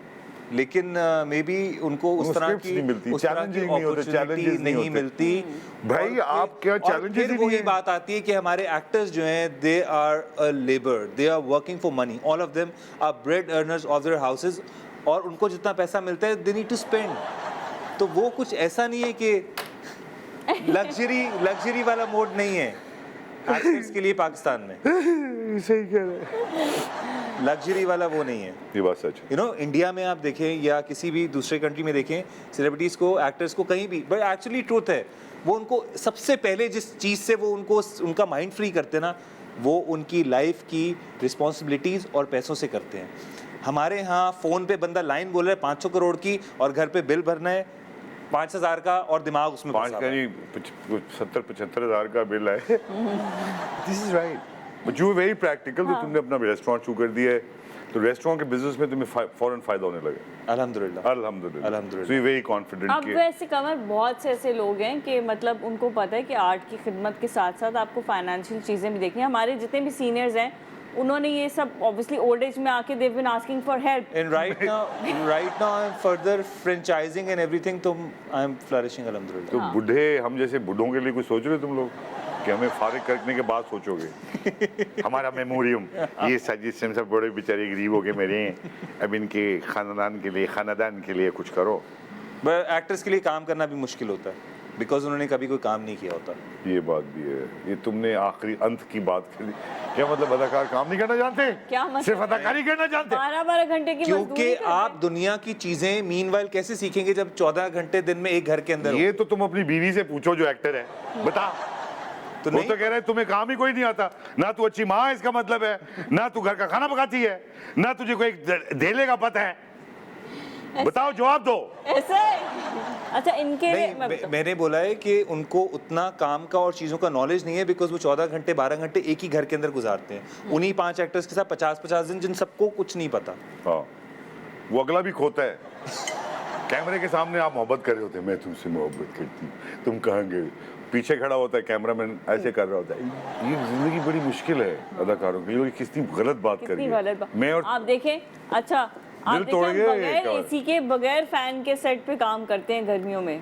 लेकिन मे बी उनको उनको उस तरह scripts की नहीं मिलती, उस तरह की challenging नहीं होते, opportunity challenges नहीं नहीं होते। मिलती। भाई, और फिर- आप क्या और challenges फिर ही नहीं वही है। बात आती है कि हमारे एक्टर्स जो हैं, they are a labour, they are working for money, all of them are bread earners of their houses, और उनको जितना पैसा मिलता है दे नीड टू स्पेंड। तो वो कुछ ऐसा नहीं है कि लग्जरी वाला मोड नहीं है एक्टर्स के लिए पाकिस्तान में, सही कह रहे हैं। लग्जरी वाला वो नहीं है। ये बात सच है। यू नो, इंडिया में आप देखें या किसी भी दूसरे कंट्री में देखें, सेलिब्रिटीज़ को, एक्टर्स को, कहीं भी, बट एक्चुअली ट्रूथ है, वो उनको सबसे पहले जिस चीज़ से वो उनको उनका माइंड फ्री करते हैं ना, वो उनकी लाइफ की रिस्पॉन्सिबिलिटीज़ और पैसों से करते हैं। हमारे यहाँ फ़ोन पे बंदा लाइन बोल रहा है 500 करोड़ की, और घर पे बिल भरना है 5,000 का, और दिमाग उसमें 5 फंसा का हुआ है। नहीं, 70-75 हज़ार का बिल है। This is right, but you very practical. तो तुमने अपना रेस्टोरेंट शुरू कर दिया है, तो रेस्टोरेंट के बिजनेस में तुम्हें फौरन फायदा होने लगा। अल्हम्दुलिल्लाह। अल्हम्दुलिल्लाह। अल्हम्दुलिल्लाह। सो यू वेरी कॉन्फिडेंट अब कि वैसे कमर बहुत से ऐसे लोग हैं कि मतलब उनको पता है कि आर्ट की खिदमत के साथ साथ आपको फाइनेंशियल चीज़ें भी देखनी है। हमारे जितने भी सीनियर्स हैं, उन्होंने ये सब ऑब्वियसली ओल्ड एज में आके they've been asking for help. And right now I'm further franchising and everything, तो I'm flourishing अल्हम्दुलिल्लाह। तो हाँ। बूढ़े, हम जैसे बूढ़ों के लिए कुछ सोच रहे हो तुम लोग कि हमें फारिग करने के बाद सोचोगे? हमारा मेमोरियम, ये सजिशन सब बड़े बेचारे गरीब हो के मेरे हैं, अब इनके खानदान के लिए कुछ करो। बट एक्टर्स के लिए काम करना भी मुश्किल होता है, बिकॉज उन्होंने कभी कोई काम नहीं किया होता। ये बात भी है। ये तुमने आखिरी अंत की बात करी, क्या मतलब अदाकार काम नहीं करना जानते? क्या मतलब? सिर्फ अदाकारी करना जानते? 12-12 घंटे की क्योंकि मजदूरी करते आप हैं। दुनिया की चीजें मीनवाइल कैसे सीखेंगे जब 14 घंटे दिन में एक घर के अंदर हो? ये तो तुम अपनी बीवी से पूछो जो एक्टर है, बता। तो वो नहीं, तो कह रहे हैं तुम्हें काम ही कोई नहीं आता, ना तू अच्छी माँ है इसका मतलब है, ना तू घर का खाना पकाती है, ना तुझे कोई धेले का पता है। बताओ, जवाब दो। ऐसे अच्छा इनके नहीं, मैं बताऊं। मैंने बोला है कि उनको उतना काम का और चीज़ों का नॉलेज नहीं है, बिकॉज वो 14 घंटे 12 घंटे एक ही घर के अंदर गुजारते हैं। उन्हीं 5 एक्टर्स के साथ 50-50 दिन, जिन सबको कुछ नहीं पता। हाँ, वो अगला भी खोता है। कैमरे के सामने आप मोहब्बत कर रहे होते हैं, मैं तुमसे मोहब्बत करती हूँ, तुम कहाँ गए? पीछे खड़ा होता है कैमरामैन, ऐसे कर रहा होता है। ये जिंदगी बड़ी मुश्किल है अदाकारों के लिए, कितनी गलत बात कर कितनी रही गलत है। बात। मैं और आप देखें, अच्छा आप दिल तोड़ देखिए, हम गए बगैर क्या? एसी के बगैर फैन के सेट पे काम करते हैं गर्मियों में,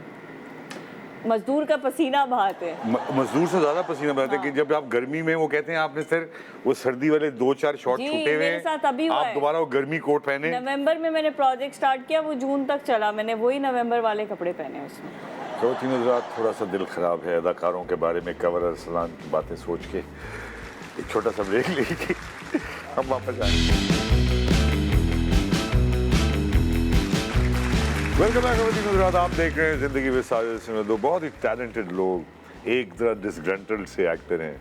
मजदूर का पसीना बहाते हैं। मजदूर से ज्यादा पसीना बहाते हैं कि हाँ। जब आप गर्मी में वो कहते हैं आपने सर वो सर्दी वाले 2-4 शॉर्ट जी, छूटे हुए मेरे हैं, साथ अभी हुआ आप है। दोबारा वो गर्मी कोट पहने। नवंबर में मैंने प्रोजेक्ट स्टार्ट किया, वो जून तक चला, मैंने वही नवंबर वाले कपड़े पहने उसमें। खवातीन हज़रात, थोड़ा सा दिल ख़राब है अदाकारों के बारे में कवर अरसलान की बातें सोच के। एक छोटा सा ब्रेक लेके हम वापस आएंगे। वेलकम बैक खवातीन हज़रात, आप देख रहे हैं ज़िंदगी में साजिद में दो बहुत ही टैलेंटेड लोग, एक तरह डिसग्रंटल्ड से एक्टर हैं,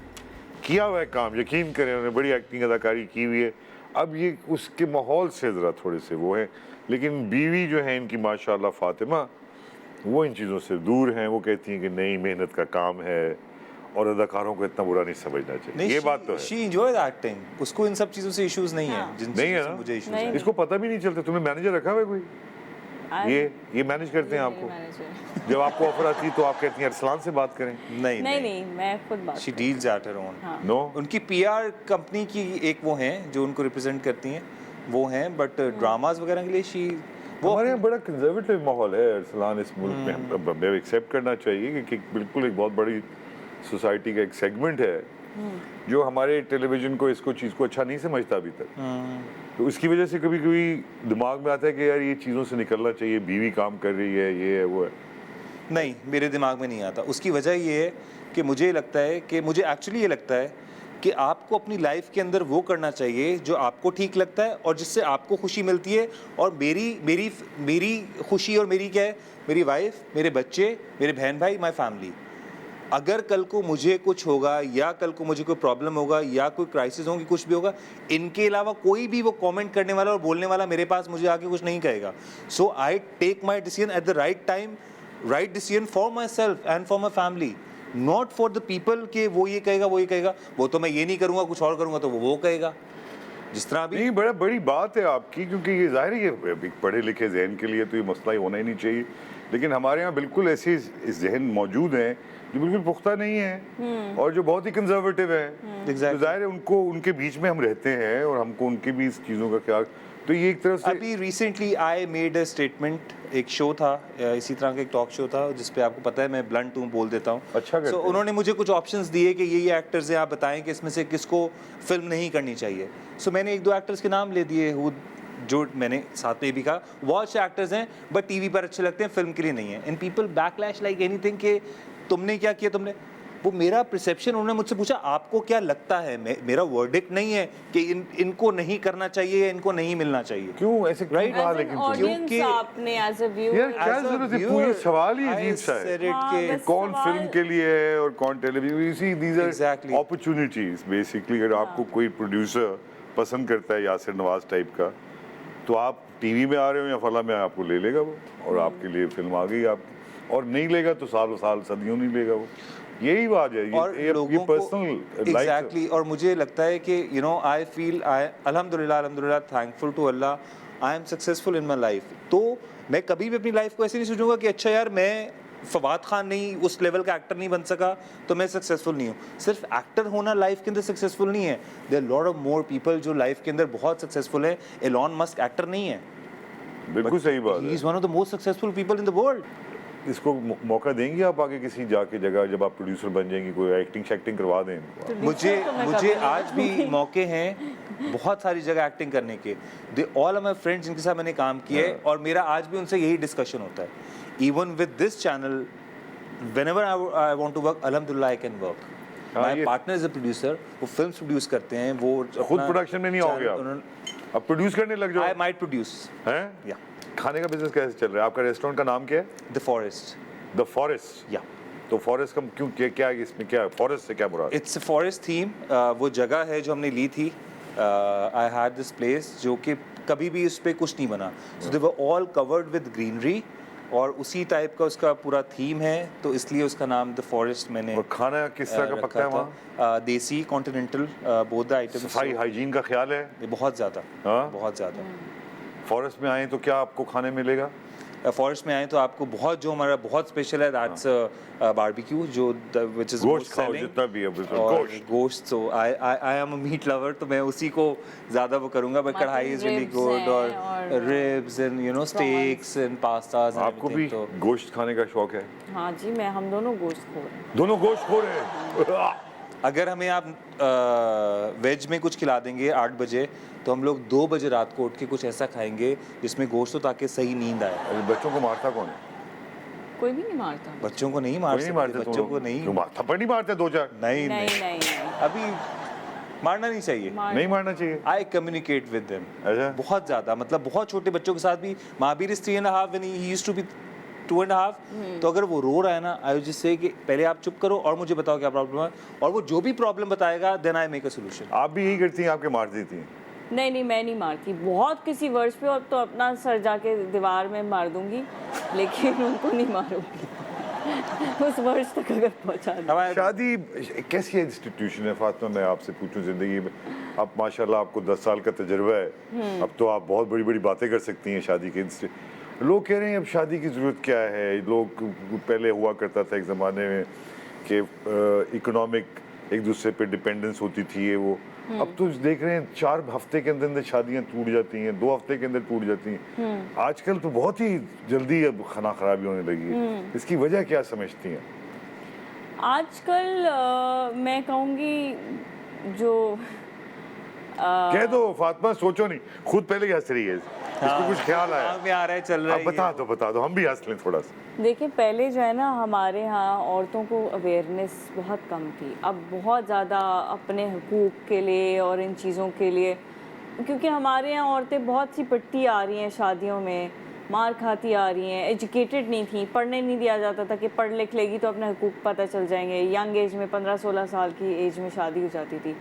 किया हुआ है काम, यकीन करें उन्होंने बड़ी एक्टिंग अदाकारी की हुई है। अब ये उसके माहौल से ज़रा थोड़े से वो हैं, लेकिन बीवी जो है इनकी माशाल्लाह फातिमा, वो इन चीज़ों से दूर हैं। वो कहती हैं कि नहीं, मेहनत का काम है और अदाकारों को इतना बुरा नहीं समझना चाहिए। ये बात तो है। शी एंजॉयड एक्टिंग, उसको इन सब चीज़ों से इश्यूज नहीं है हाँ। जिन नहीं है चीज़ों से ना? मुझे इश्यूज नहीं। हैं। इसको पता भी नहीं चलता। तुम्हें मैनेजर रखा हुआ है कोई? ये मैनेज करते हैं आपको? जब आपको ऑफर आती है तो आप कहती हैं अरसलान से बात करें? नहीं नहीं, मैं खुद बात शी करती हूँ। Deals at her own. हाँ। नो। उनकी पीआर कंपनी की एक वो हैं जो उनको रिप्रेजेंट करती हैं, वो हैं, बट ड्रामाज वगैरह के लिए शी वो हमारे यहाँ बड़ा कंजर्वेटिव माहौल है अरसलान इस मुल्क में। हमें एक्सेप्ट करना चाहिए कि बिल्कुल एक बहुत बड़ी सोसाइटी का एक सेगमेंट है जो हमारे टेलीविजन को इसको चीज़ को अच्छा नहीं समझता अभी तक। तो इसकी वजह से कभी कभी दिमाग में आता है कि यार ये चीज़ों से निकलना चाहिए, बीवी काम कर रही है, ये है वो है। नहीं, मेरे दिमाग में नहीं आता। उसकी वजह ये है कि मुझे लगता है कि मुझे एक्चुअली ये लगता है कि आपको अपनी लाइफ के अंदर वो करना चाहिए जो आपको ठीक लगता है और जिससे आपको खुशी मिलती है। और मेरी मेरी मेरी खुशी और मेरी क्या है, मेरी वाइफ, मेरे बच्चे, मेरे बहन भाई, माय फैमिली। अगर कल को मुझे कुछ होगा या कल को मुझे कोई प्रॉब्लम होगा या कोई क्राइसिस होगी, कुछ भी होगा, इनके अलावा कोई भी वो कमेंट करने वाला और बोलने वाला मेरे पास मुझे आके कुछ नहीं कहेगा। So I take my decision at the right time, right decision for myself and for my family, not for the people के वो ये कहेगा, वो ये कहेगा, वो तो मैं ये नहीं करूँगा, कुछ और करूँगा तो वो कहेगा। जिस तरह अभी नहीं, बड़ा बड़ी बात है आपकी, क्योंकि ये जाहिर है कि एक पढ़े लिखे जहन के लिए तो ये मसला ही होना ही नहीं चाहिए, लेकिन हमारे यहाँ बिल्कुल ऐसे इस जहन मौजूद हैं जो बिल्कुल पुख्ता नहीं है और जो बहुत ही कंजर्वेटिव है। तो जाहिर है उनको, उनके बीच में हम रहते हैं और हमको उनके भी इस चीज़ों का ख्याल, तो ये एक तरह से अभी recently I made a statement. एक शो था, इसी तरह का एक टॉक शो था जिस पे आपको पता है मैं ब्लंट हूँ, बोल देता हूँ। अच्छा करते So, हैं। उन्होंने मुझे कुछ ऑप्शंस दिए कि ये एक्टर्स हैं, आप बताएं कि इसमें से किसको फिल्म नहीं करनी चाहिए। सो मैंने एक दो एक्टर्स के नाम ले दिए जो मैंने साथ में भी कहा वॉच एक्टर्स हैं बट टीवी पर अच्छे लगते हैं, फिल्म के लिए नहीं है। And people backlash like anything कि तुमने क्या किया, तुमने वो मेरा परसेप्शन। उन्होंने मुझसे पूछा आपको क्या लगता है, मेरा वर्डिक्ट नहीं है कि इनको नहीं करना चाहिए या इनको नहीं मिलना चाहिए। क्यों ऐसे क्यों कहा? लेकिन ऑडियंस क्योंकि- आपने एज अ यार व्यूअर क्या जरूरत है? पूरी सवाल ही अजीब सा है। हाँ, कि बस कौन सवाल- फिल्म के लिए है और कौन television. You see these are Exactly. Opportunities basically. अगर आपको कोई प्रोड्यूसर पसंद करता है यासिर नवाज टाइप का, तो आप टीवी में आ रहे हो या फला में, आपको ले लेगा वो और आपके लिए फिल्म आ गई आप, और नहीं लेगा तो सालों साल सदियों नहीं लेगा वो। यही बात है। और ये लोगों को पर्सनल एग्जैक्टली। और मुझे लगता है कि यू नो आई फील अल्हम्दुलिल्लाह thankful to Allah I am successful in my life. तो मैं कभी भी अपनी लाइफ को ऐसे नहीं सोचूंगा कि अच्छा यार मैं फवाद खान नहीं, उस लेवल का एक्टर नहीं बन सका तो मैं सक्सेसफुल नहीं हूँ। सिर्फ एक्टर होना लाइफ के अंदर सक्सेसफुल नहीं है। There lot of more people जो लाइफ के अंदर बहुत सक्सेसफुल है। एलॉन मस्क एक्टर नहीं है, बिल्कुल सही बात ही है। Is one of the most successful people in the world. इसको मौका देंगे आप आगे किसी जाके जगह, जब आप प्रोड्यूसर बन जाएंगी, कोई एक्टिंग शैक्टिंग करवा दें इनको? मुझे तो मैं मुझे कभी नहीं आज भी मौके हैं बहुत सारी जगह एक्टिंग करने के। They all are my friends जिनके साथ मैंने काम किया है और मेरा आज भी उनसे यही डिस्कशन होता है। Even with this channel whenever I want to work, alhamdulillah I can work. हाँ, My ये- partner is a producer, वो फिल्म्स प्रोड्यूस करते हैं, वो खुद प्रोडक्शन में नहीं आओगे आप? अब प्रोड्यूस करने लग I जाओ might produce, हैं? yeah, खाने का बिजनेस कैसे चल रहा है आपका? रेस्टोरेंट का नाम क्या है? The Forest, the forest. yeah. तो फॉरेस्ट का क्यों, क्या इसमें क्या है? फॉरेस्ट से क्या मुराद? It's a forest theme. वो जगह है जो हमने ली थी. I had this place जो कि कभी भी उस पे कुछ नहीं बना. So they were all covered with greenery. और उसी टाइप का उसका पूरा थीम है, तो इसलिए उसका नाम द फॉरेस्ट मैंने और खाना किस तरह का पकता है वहाँ? देसी, कॉन्टिनेंटल, बोथ द आइटम्स। सफाई हाइजीन का ख्याल है? बहुत ज़्यादा, हाँ? बहुत ज़्यादा। फॉरेस्ट में आए तो क्या आपको खाने मिलेगा? फॉरेस्ट में आए तो आपको बहुत जो हमारा बहुत स्पेशल है दैट्स बारबेक्यू जो व्हिच इज गोश्त खाओ जितना भी है बिल्कुल गोश्त गोश्त तो I am a meat lover तो मैं उसी को ज़्यादा वो करूँगा but Mutton kadhai is really ribs good हैं और और ribs and you know steaks and pastas आपको भी तो गोश्त खाने का शौक है हाँ जी, मैं हम दोनों गोश्त खो रहे हैं। दोनों गोश्त खो रहे हैं अगर हमें आप वेज में कुछ खिला देंगे 8 बजे तो हम लोग 2 बजे रात को उठ के कुछ ऐसा खाएंगे जिसमें गोश्त हो ताकि सही नींद आए। अरे बच्चों को मारता कौन है कोई भी नहीं मारता। बच्चों को नहीं मार कोई नहीं सकते मारते तुम बच्चों लोग? को नहीं क्यों थप्पड़ नहीं मारते दो चार नहीं नहीं नहीं नहीं नहीं अभी मारना नहीं चाहिए नहीं मारना चाहिए आई कम्युनिकेट विद देम अच्छा बहुत ज़्यादा मतलब बहुत छोटे बच्चों के साथ भी Mahavir is 3.5 when he used to be 2.5 तो अगर वो रो रहा है ना आई जिस से कि पहले आप चुप करो और मुझे बताओ क्या प्रॉब्लम है और वो जो भी प्रॉब्लम बताएगा then I make a solution. आप भी यही करती हैं आपके मार देती हैं नहीं नहीं, मैं नहीं मारती। बहुत किसी वर्ष पे हो तो अपना सर जाके दीवार में मार दूंगी, लेकिन उनको नहीं मारूंगी उस वर्ष तक अगर पहुंचा दूं। शादी कैसी इंस्टीट्यूशन है फातिमा मैं आपसे पूछूं जिंदगी में अब माशाल्लाह आपको 10 साल का तजुर्बा है अब तो आप बहुत बड़ी बड़ी बातें कर सकती हैं शादी के लोग कह रहे हैं अब शादी की ज़रूरत क्या है लोग पहले हुआ करता था एक ज़माने में कि इकोनॉमिक एक दूसरे पे डिपेंडेंस होती थी ये वो अब तो देख रहे हैं 4 हफ्ते के अंदर शादियां टूट जाती हैं 2 हफ्ते के अंदर टूट जाती हैं आजकल तो बहुत ही जल्दी अब खाना खराबी होने लगी है इसकी वजह क्या समझती हैं आजकल मैं कहूँगी जो कह दो फातिमा सोचो नहीं खुद पहले ही हंस रही है इसको कुछ ख्याल आया दिमाग में आ रहा है चल रहा है अब बता दो हम भी हंस लें थोड़ा सा देखिए पहले जो है ना हमारे यहाँ औरतों को अवेयरनेस बहुत कम थी। अब बहुत ज़्यादा अपने हुकूक के लिए और इन चीज़ों के लिए, क्योंकि हमारे यहाँ औरतें बहुत सी पिटती आ रही हैं, शादियों में मार खाती आ रही हैं, एजुकेटेड नहीं थी, पढ़ने नहीं दिया जाता था कि पढ़ लिख लेगी तो अपने हुकूक पता चल जाएंगे। यंग एज में 15-16 साल की एज में शादी हो जाती थी।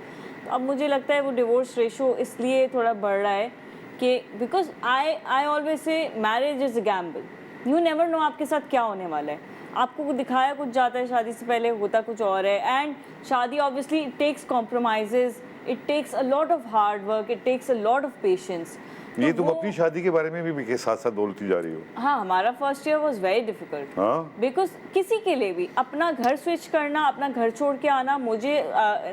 तो अब मुझे लगता है वो डिवोर्स रेशो इसलिए थोड़ा बढ़ रहा है कि because I always say marriage is a gamble, you never know आपके साथ क्या होने वाला है। आपको दिखाया कुछ जाता है, शादी से पहले होता कुछ और है। एंड शादी obviously it takes compromises, it takes a lot of hard work, it takes a lot of patience. ये तुम अपनी शादी के बारे में भी के साथ साथ बोलती जा रही हो। हाँ, हमारा first year was very difficult because किसी के लिए भी अपना घर स्विच करना, अपना घर छोड़ के आना, मुझे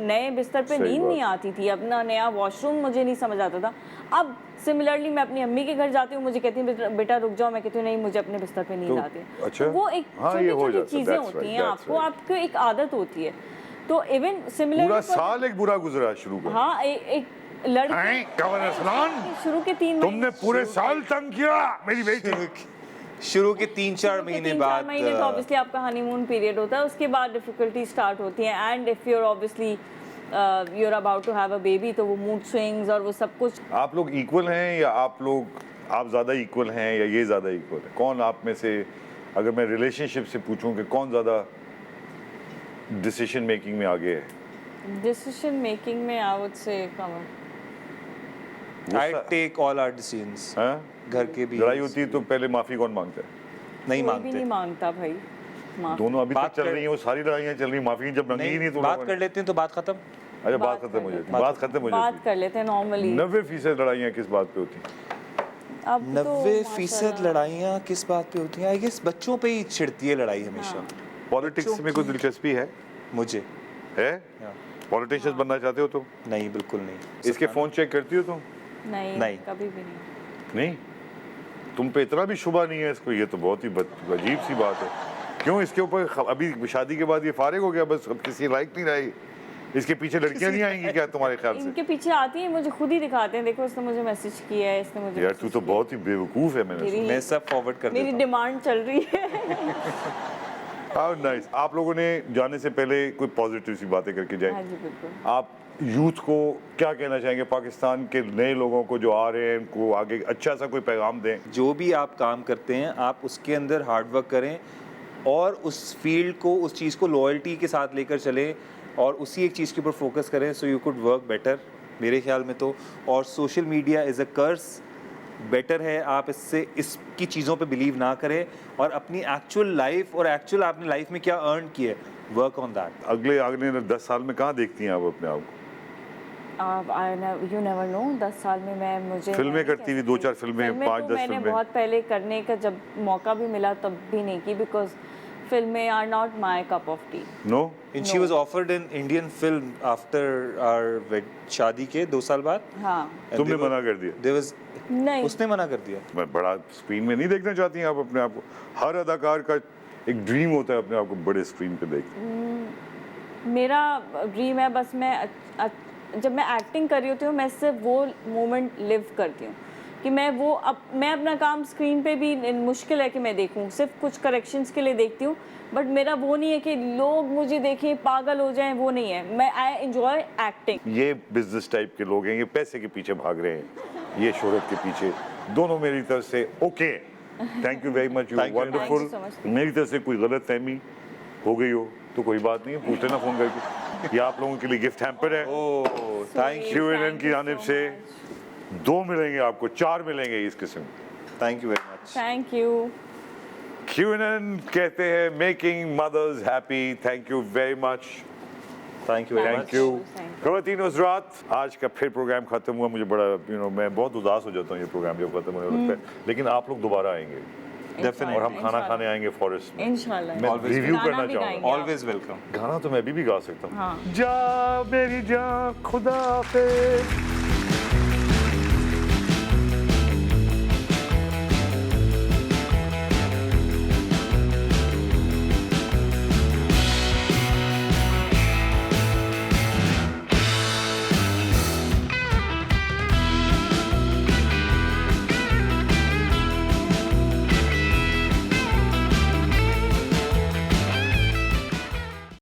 नए बिस्तर पे नींद नहीं आती थी, अपना नया वॉशरूम मुझे नहीं समझ आता था। अब सिमिलरली मैं अपनी अम्मी के घर जाती हूँ, मुझे कहती हूँ बेटा रुक जाओ, मैं कहती हूँ नहीं मुझे अपने बिस्तर पे नींद आती है। अच्छा? तो वो एक छोटी छोटी चीज़ें That's होती right, हैं, आपको आपको एक आदत होती है। तो इवन सिमिलरली पूरा साल एक बुरा गुजरा शुरू का। हाँ, एक लड़की गवर्नर सलाम शुरू के 3 तुमने पूरे साल तंग किया मेरी बेटी। शुरू के 3-4 महीने बाद महीने तो ऑब्वियसली आपका हनीमून पीरियड होता है, उसके बाद डिफिकल्टी स्टार्ट होती है। And if you are obviously you are about to have a baby तो वो मूड स्विंग्स और वो सब कुछ। आप लोग इक्वल हैं या आप ज़्यादा इक्वल हैं या ये ज़्यादा इक्वल है? कौन आप में से, अगर मैं रिलेशनशिप से पूछूं कि कौन ज़्यादा डिसीजन मेकिंग में आगे है? डिसीजन मेकिंग में आई वुड से कमर। I take all our decisions. घर के भी लड़ाई होती है तो पहले माफी कौन मांगता है? नहीं कोई भी मांगते। नहीं मांगता भाई माफी। दोनों अभी तक बात चल कर- रही हैं, वो सारी लड़ाइयाँ चल रही हैं, माफी जब मांगी ही नहीं तो बात कर लेते हैं तो बात खत्म। अच्छा बात खत्म हो जाती है, बात खत्म हो बात जाती कर लेते हैं नॉर्मली। है। 90% लड़ाइयाँ किस बात पे होती हैं? अब तो 90% माशाल्लाह। लड़ाइयाँ किस बात पे होती हैं? आई गेस बच्चों पे ही छिड़ती है लड़ाई हमेशा। पॉलिटिक्स में कोई दिलचस्पी है? मुझे है? पॉलिटिशियन बनना चाहते हो तुम? नहीं, बिल्कुल नहीं। इसके फोन चेक करती हो तुम? नहीं कभी भी नहीं। नहीं, तुम पे इतना भी शुबा नहीं है इसको, ये तो बहुत ही अजीब सी बात है। क्यों इसके ऊपर अभी शादी के बाद ये फारिग हो गया, बस अब किसी लायक नहीं रही? इसके पीछे लड़कियां नहीं आएंगी क्या तुम्हारे ख्याल से? इनके पीछे आती है, मुझे खुद ही दिखाते हैं, देखो इसने मुझे मैसेज किया है, इसने मुझे यार तू तो बहुत ही बेवकूफ है। मैंने मेरी- मैं सब फॉरवर्ड कर मेरी देता हूँ। डिमांड चल रही है। How nice. आप लोगों ने जाने से पहले कोई पॉजिटिव सी बातें करके हाँ जाए। जी बिल्कुल। आप यूथ को क्या कहना चाहेंगे, पाकिस्तान के नए लोगों को जो आ रहे हैं उनको आगे अच्छा सा कोई पैगाम दें? जो भी आप काम करते हैं आप उसके अंदर हार्ड वर्क करें और उस फील्ड को, उस चीज़ को लॉयल्टी के साथ लेकर चलें और उसी एक चीज़ के ऊपर फोकस करें so you could work better, मेरे ख्याल में तो। और social media is a curse, better है आप इसकी चीज़ों पे बिलीव ना करें और अपनी एक्चुअल लाइफ और एक्चुअल आपने लाइफ में क्या अर्न किया, वर्क ऑन दैट। अगले 10 साल में कहाँ देखती हैं आप अपने आप को? यू नेवर नो 10 साल में मैं मुझे फिल्में करती हुई 2-4 फिल्में, 5-10 तो मैंने फिल्में। बहुत पहले करने का जब मौका भी मिला तब भी नहीं की बिकॉज फिल्में are not my cup of tea. No And she was offered an Indian film after our शादी के 2 साल बाद। हाँ And तुमने there was- मना कर दिया? there was नहीं उसने मना कर दिया। मैं बड़ा स्क्रीन में नहीं देखना चाहती हैं आप अपने आप को? हर अदाकार का एक ड्रीम होता है अपने आप को बड़े स्क्रीन पे देख। मेरा ड्रीम है बस मैं जब मैं एक्टिंग कर रही होती हूँ मैं सिर्फ वो मोमेंट लिव करती हूँ कि मैं मैं अपना काम स्क्रीन पे भी मुश्किल है कि मैं देखूँ, सिर्फ कुछ करेक्शंस के लिए देखती हूँ बट मेरा वो नहीं है कि लोग मुझे देखें पागल हो जाएं, वो नहीं है। मैं आई एंजॉय एक्टिंग। ये बिजनेस टाइप के लोग हैं, ये पैसे के पीछे भाग रहे हैं, ये शोहरत के पीछे। दोनों मेरी तरफ से okay, thank you very much, you Thank you. Wonderful. Thank you so much. मेरी तरफ से कोई गलत फहमी हो गई हो तो कोई बात नहीं है, पूछ लेना फोन करके। ये आप लोगों के लिए गिफ्ट हैम्पर है ओह थैंक यू QNN की जानिब से। 2 मिलेंगे आपको, 4 मिलेंगे इस किस्म। Thank you very much. Thank you. QNN कहते हैं making mothers happy. Thank you very much, thank you very much. Thank you. Thank you. खवातीन हज़रात, आज का फिर प्रोग्राम खत्म हुआ। मुझे बड़ा मैं बहुत उदास हो जाता हूँ ये प्रोग्राम जब खत्म होने लगता है, लेकिन आप लोग दोबारा आएंगे Definitely. और हम खाना खाने आएंगे फॉरेस्ट में। इंशाल्लाह मैं Always रिव्यू गाना करना भी चाहूँगा। गाएंगे। Always welcome. गाना तो मैं अभी भी गा सकता हूँ। हाँ। जा मेरी जान खुदा हाफिज़।